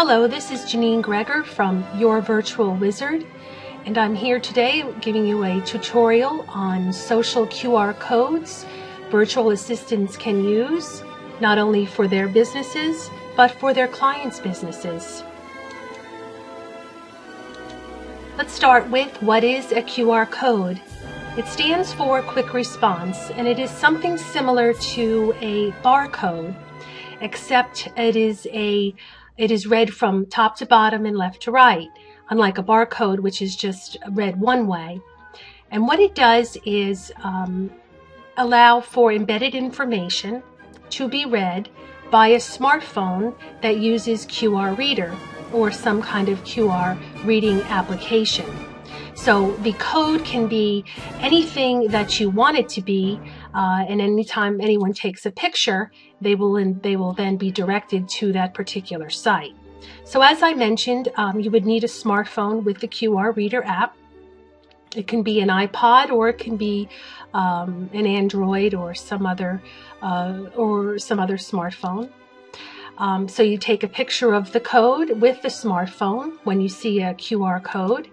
Hello, this is Janine Greger from Your Virtual Wizard, and I'm here today giving you a tutorial on social QR codes virtual assistants can use, not only for their businesses, but for their clients' businesses. Let's start with what is a QR code. It stands for Quick Response, and it is something similar to a barcode, except it is read from top to bottom and left to right, unlike a barcode, which is just read one way. And what it does is allow for embedded information to be read by a smartphone that uses QR Reader or some kind of QR reading application. So the code can be anything that you want it to be, and anytime anyone takes a picture, they will then be directed to that particular site. So as I mentioned, you would need a smartphone with the QR Reader app. It can be an iPod, or it can be an Android or some other smartphone. So you take a picture of the code with the smartphone when you see a QR code,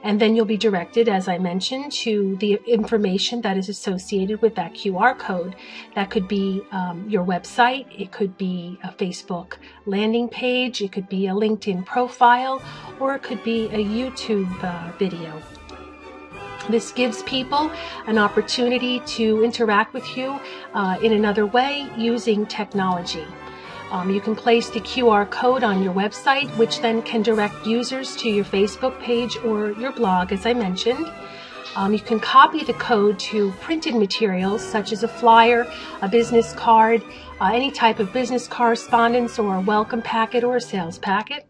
and then you'll be directed, as I mentioned, to the information that is associated with that QR code. That could be your website, it could be a Facebook landing page, it could be a LinkedIn profile, or it could be a YouTube video. This gives people an opportunity to interact with you in another way using technology. You can place the QR code on your website, which then can direct users to your Facebook page or your blog, as I mentioned. You can copy the code to printed materials such as a flyer, a business card, any type of business correspondence, or a welcome packet or a sales packet.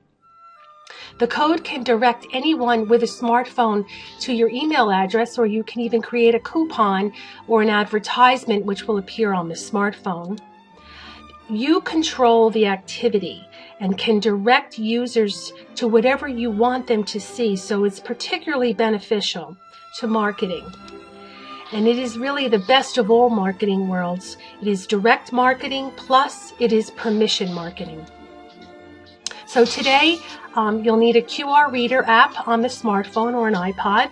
The code can direct anyone with a smartphone to your email address, or you can even create a coupon or an advertisement which will appear on the smartphone. You control the activity and can direct users to whatever you want them to see, so it's particularly beneficial to marketing. And it is really the best of all marketing worlds. It is direct marketing, plus it is permission marketing. So today, you'll need a QR Reader app on the smartphone or an iPod,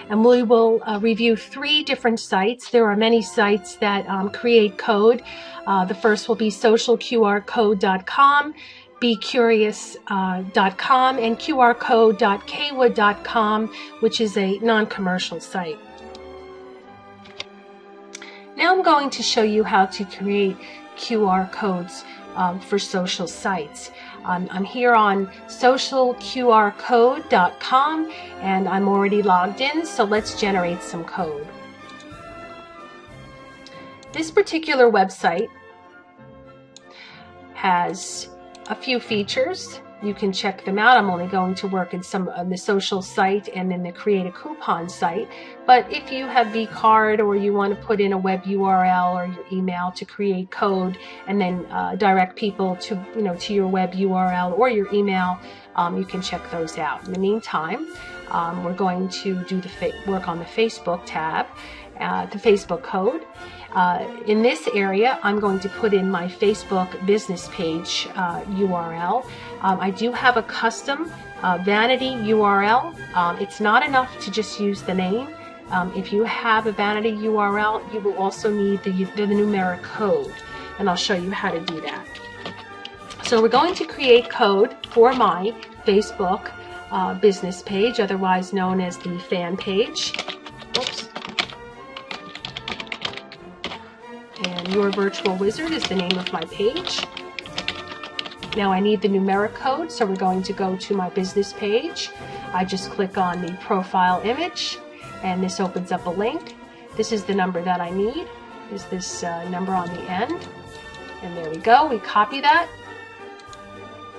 and we will review 3 different sites. There are many sites that create code. The first will be socialqrcode.com, becurious.com, and qrcode.kwood.com, which is a non-commercial site. Now I'm going to show you how to create QR codes for social sites. I'm here on socialqrcode.com, and I'm already logged in, so let's generate some code. This particular website has a few features. You can check them out. I'm only going to work in some on the social site and then the create a coupon site. But if you have vCard, or you want to put in a web URL or your email to create code and then direct people to to your web URL or your email, you can check those out. In the meantime, we're going to do work on the Facebook tab, the Facebook code. In this area, I'm going to put in my Facebook business page URL. I do have a custom vanity URL. It's not enough to just use the name. If you have a vanity URL, you will also need the numeric code, and I'll show you how to do that. So we're going to create code for my Facebook business page, otherwise known as the fan page. Oops. And Your Virtual Wizard is the name of my page. Now I need the numeric code, so we're going to go to my business page. I just click on the profile image, and this opens up a link. This is the number that I need, is this number on the end. And there we go. We copy that,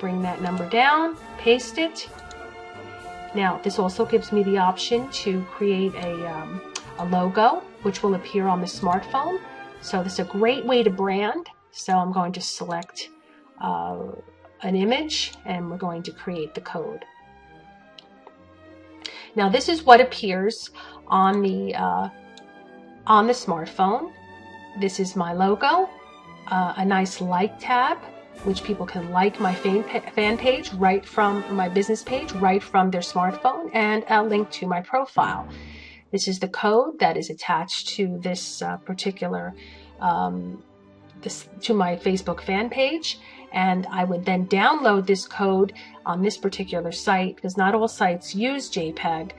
bring that number down, paste it. Now this also gives me the option to create a logo, which will appear on the smartphone. So this is a great way to brand. So I'm going to select an image, and we're going to create the code. Now this is what appears on the smartphone. This is my logo, a nice like tab, which people can like my fan page right from my business page, right from their smartphone, and a link to my profile. This is the code that is attached to this particular to my Facebook fan page, and I would then download this code on this particular site, because not all sites use JPEG,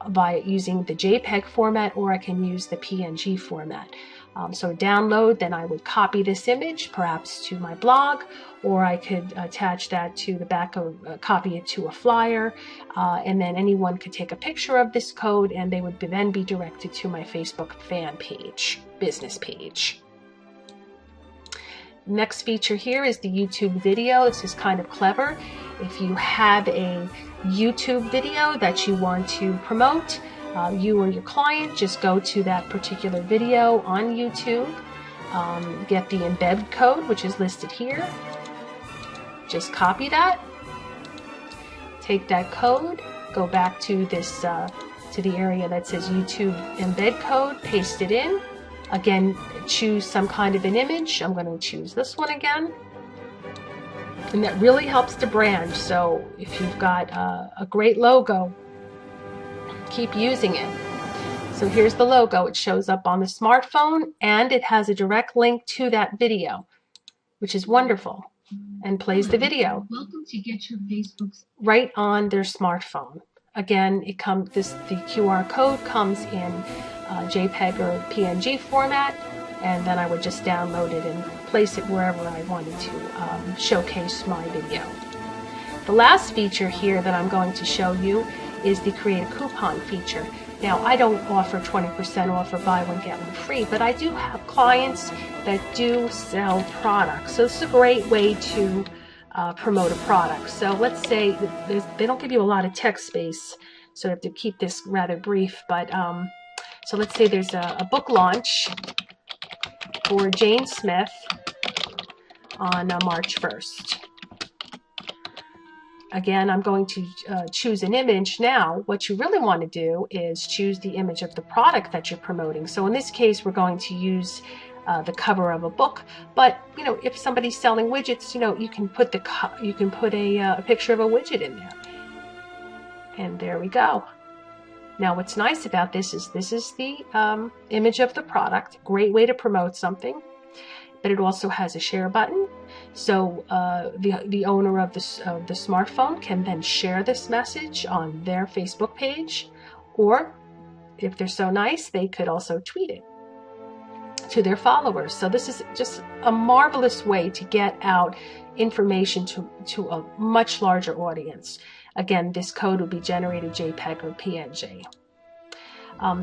by using the JPEG format, or I can use the PNG format. So download, then I would copy this image perhaps to my blog, or I could attach that to the back of, copy it to a flyer, and then anyone could take a picture of this code, and they would then be directed to my Facebook fan page, business page. Next feature here is the YouTube video. This is kind of clever. If you have a YouTube video that you want to promote, you or your client just go to that particular video on YouTube, get the embed code, which is listed here. Just copy that, take that code, go back to this to the area that says YouTube embed code, paste it in. Again, choose some kind of an image. I'm going to choose this one again. And that really helps to brand. So if you've got a great logo, keep using it. So here's the logo. It shows up on the smartphone, and it has a direct link to that video, which is wonderful, and plays the video. Welcome to Get Your Facebook's right on their smartphone. Again, the QR code comes in JPEG or PNG format, and then I would just download it and place it wherever I wanted to showcase my video. The last feature here that I'm going to show you is the Create a Coupon feature. Now, I don't offer 20% off or buy one get one free, but I do have clients that do sell products. So this is a great way to promote a product. So let's say they don't give you a lot of text space, so I have to keep this rather brief, but so let's say there's a book launch for Jane Smith on March 1st. Again, I'm going to choose an image. Now, what you really want to do is choose the image of the product that you're promoting. So in this case, we're going to use the cover of a book. But you know, if somebody's selling widgets, you know, you can put a picture of a widget in there. And there we go. Now, what's nice about this is the image of the product. Great way to promote something. But it also has a share button. So the owner of the smartphone can then share this message on their Facebook page, or if they're so nice, they could also tweet it to their followers. So this is just a marvelous way to get out information to a much larger audience. Again, this code will be generated JPEG or PNG.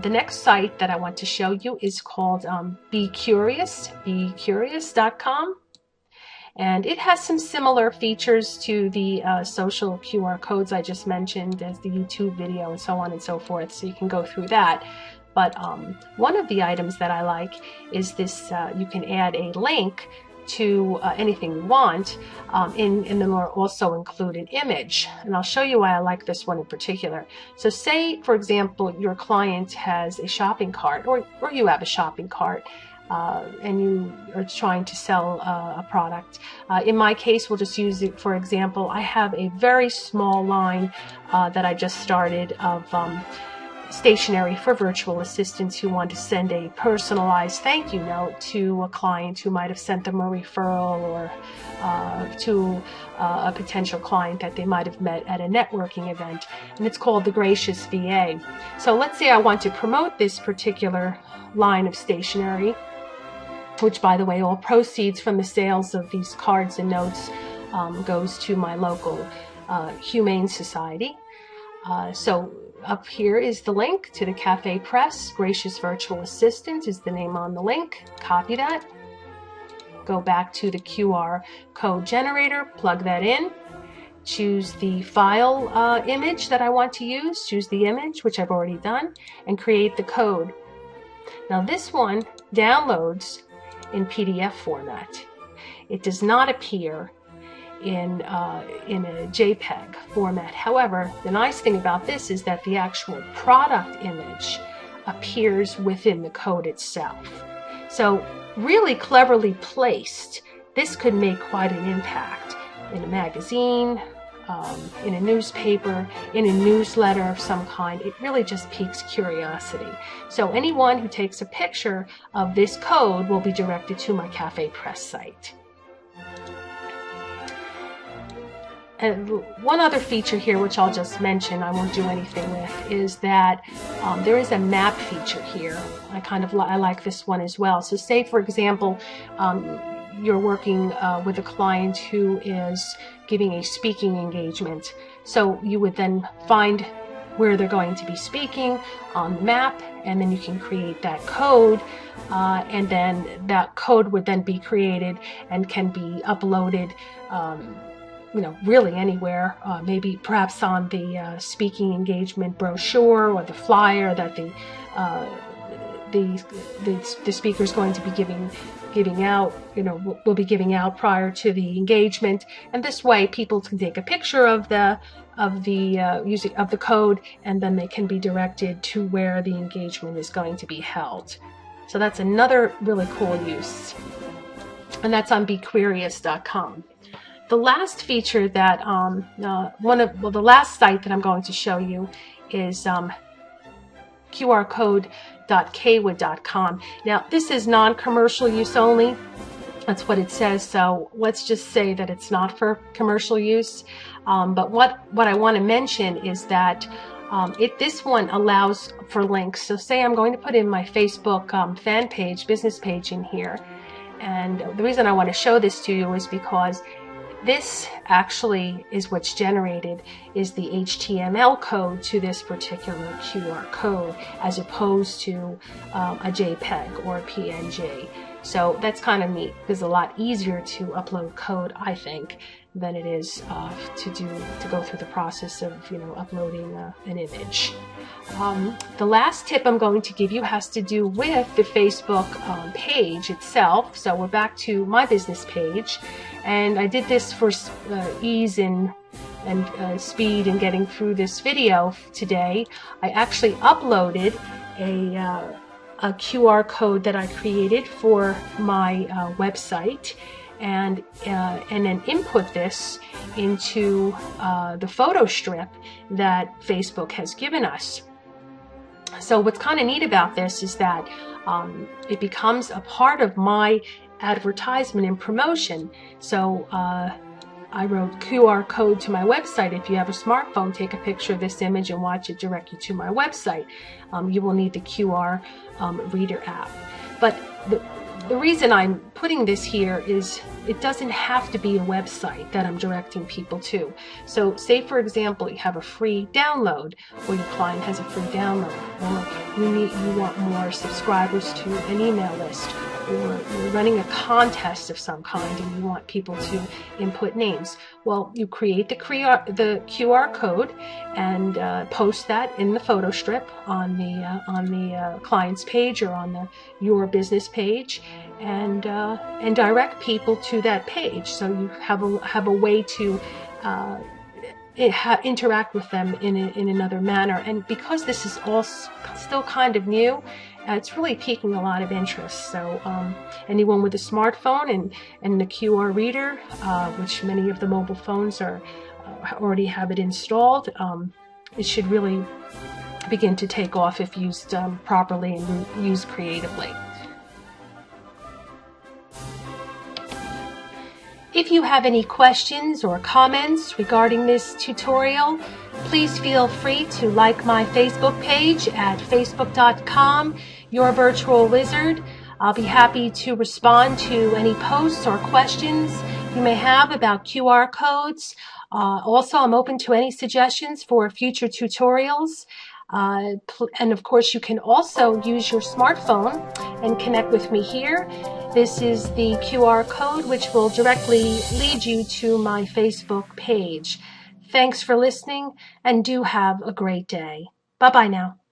The next site that I want to show you is called BeCurious.com. And it has some similar features to the social QR codes I just mentioned, as the YouTube video and so on and so forth. So you can go through that. But one of the items that I like is this, you can add a link to anything you want, and then we'll also include an image. And I'll show you why I like this one in particular. So say, for example, your client has a shopping cart, or you have a shopping cart, and you are trying to sell a product. In my case, we'll just use it for example. I have a very small line that I just started of stationery for virtual assistants who want to send a personalized thank you note to a client who might have sent them a referral, or to a potential client that they might have met at a networking event. And it's called the Gracious VA. So let's say I want to promote this particular line of stationery, which, by the way, all proceeds from the sales of these cards and notes goes to my local Humane Society. So up here is the link to the Cafe Press. Gracious Virtual Assistant is the name on the link. Copy that. Go back to the QR code generator, plug that in, choose the file image that I want to use, choose the image, which I've already done, and create the code. Now this one downloads in PDF format. It does not appear in a JPEG format. However, the nice thing about this is that the actual product image appears within the code itself. So really cleverly placed this could make quite an impact in a magazine, in a newspaper, in a newsletter of some kind. It really just piques curiosity. So anyone who takes a picture of this code will be directed to my Cafe Press site. And one other feature here, which I'll just mention, I won't do anything with, is that there is a map feature here. I like this one as well. So say, for example, you're working with a client who is giving a speaking engagement. So you would then find where they're going to be speaking on the map, and then you can create that code, and then that code would then be created and can be uploaded really anywhere, maybe perhaps on the speaking engagement brochure or the flyer that the speaker is going to be giving out, will be giving out prior to the engagement. And this way people can take a picture of the code, and then they can be directed to where the engagement is going to be held. So that's another really cool use, and that's on BeQuirious.com. The last feature that the last site that I'm going to show you is qrcode.kwood.com. Now, this is non-commercial use only. That's what it says. So let's just say that it's not for commercial use. But what I want to mention is that this one allows for links. So say I'm going to put in my Facebook fan page, business page in here. And the reason I want to show this to you is because this actually is what's generated, is the HTML code to this particular QR code, as opposed to a JPEG or a PNG. So that's kind of neat, because it's a lot easier to upload code, I think, than it is to go through the process of uploading an image. The last tip I'm going to give you has to do with the Facebook page itself. So we're back to my business page, and I did this for ease and speed in getting through this video today. I actually uploaded a QR code that I created for my website, and then input this into the photo strip that Facebook has given us. So what's kind of neat about this is that it becomes a part of my advertisement and promotion. So I wrote QR code to my website. If you have a smartphone, take a picture of this image and watch it direct you to my website. You will need the QR reader app. But the reason I'm putting this here is it doesn't have to be a website that I'm directing people to. So say, for example, you have a free download, or your client has a free download, or you want more subscribers to an email list, or you're running a contest of some kind and you want people to input names. Well, you create the QR code and post that in the photo strip on the client's page or on your business page, and direct people to that page. So you have a way to interact with them in another manner. And because this is all still kind of new, it's really piquing a lot of interest. So anyone with a smartphone and the QR reader, which many of the mobile phones already have it installed, it should really begin to take off if used properly and used creatively. If you have any questions or comments regarding this tutorial, please feel free to like my Facebook page at facebook.com/YourVirtualWizard. I'll be happy to respond to any posts or questions you may have about QR codes. Also, I'm open to any suggestions for future tutorials. And of course, you can also use your smartphone and connect with me here. This is the QR code, which will directly lead you to my Facebook page. Thanks for listening, and do have a great day. Bye-bye now.